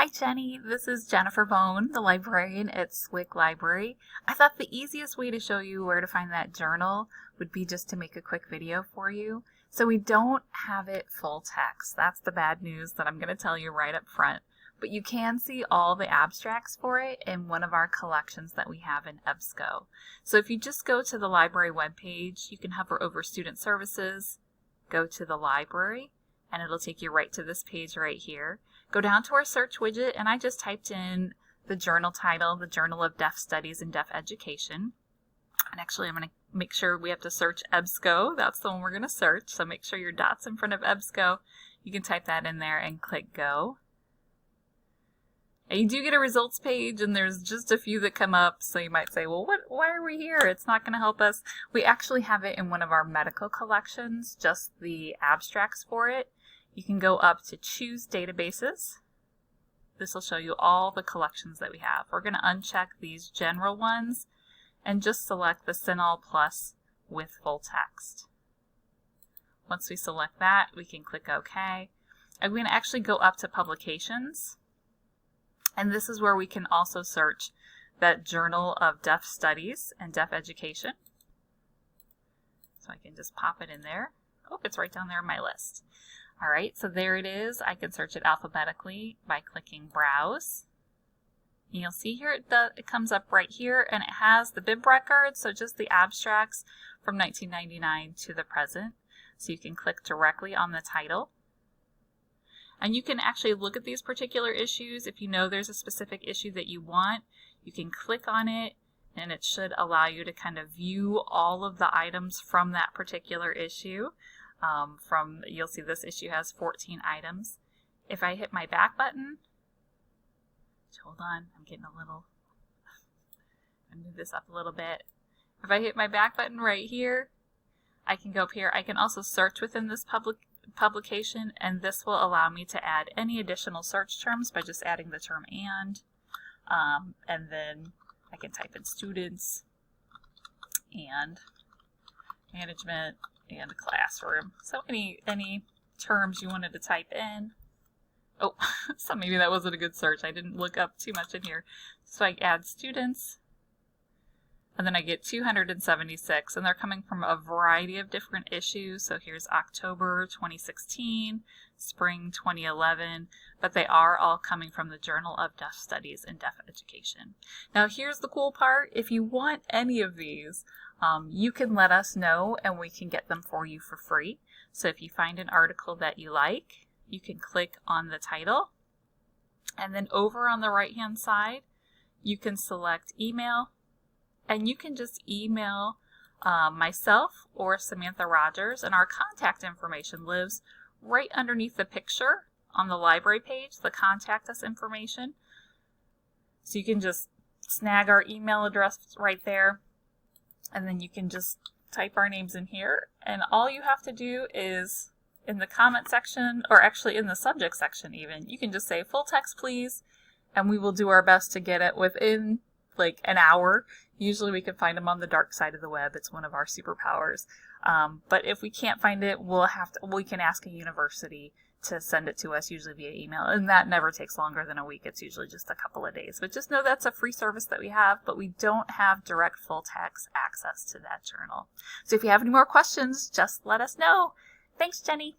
Hi Jenny, this is Jennifer Bone, the librarian at Swick Library. I thought the easiest way to show you where to find that journal would be just to make a quick video for you. So we don't have it full text. That's the bad news that I'm going to tell you right up front. But you can see all the abstracts for it in one of our collections that we have in EBSCO. So if you just go to the library webpage, you can hover over Student Services, go to the library, and it'll take you right to this page right here. Go down to our search widget, and I just typed in the journal title, the Journal of Deaf Studies and Deaf Education. And actually, I'm going to make sure we have to search EBSCO. That's the one we're going to search. So make sure your dot's in front of EBSCO. You can type that in there and click Go. And you do get a results page, and there's just a few that come up. So you might say, well, why are we here? It's not going to help us. We actually have it in one of our medical collections, just the abstracts for it. You can go up to Choose Databases. This will show you all the collections that we have. We're going to uncheck these general ones and just select the CINAHL Plus with full text. Once we select that, we can click OK. I'm going to actually go up to Publications. And this is where we can also search that Journal of Deaf Studies and Deaf Education. So I can just pop it in there. Oh, it's right down there in my list. All right, so there it is. I can search it alphabetically by clicking Browse. And you'll see here it comes up right here, and it has the bib records, so just the abstracts from 1999 to the present. So you can click directly on the title. And you can actually look at these particular issues. If you know there's a specific issue that you want, you can click on it, and it should allow you to kind of view all of the items from that particular issue. You'll see this issue has 14 items. If I hit my back button, hold on, I'm getting a little, I'll move this up a little bit. If I hit my back button right here, I can go up here. I can also search within this publication, and this will allow me to add any additional search terms by just adding the term and then I can type in students and management and classroom. So any terms you wanted to type in. Oh, so maybe that wasn't a good search. I didn't look up too much in here. So I add students, and then I get 276, and they're coming from a variety of different issues. So here's October 2016, Spring 2011, but they are all coming from the Journal of Deaf Studies and Deaf Education. Now here's the cool part. If you want any of these, you can let us know and we can get them for you for free. So if you find an article that you like, you can click on the title, and then over on the right hand side you can select email, and you can just email myself or Samantha Rogers, and our contact information lives right underneath the picture on the library page, the contact us information. So you can just snag our email address right there, and then you can just type our names in here, and all you have to do is in the comment section, or actually in the subject section even, you can just say full text please, and we will do our best to get it within like an hour. Usually we can find them on the dark side of the web. It's one of our superpowers. But if we can't find it, we can ask a university to send it to us, usually via email, and that never takes longer than a week. It's usually just a couple of days. But just know that's a free service that we have, but we don't have direct full text access to that journal. So if you have any more questions, just let us know. Thanks, Jenny.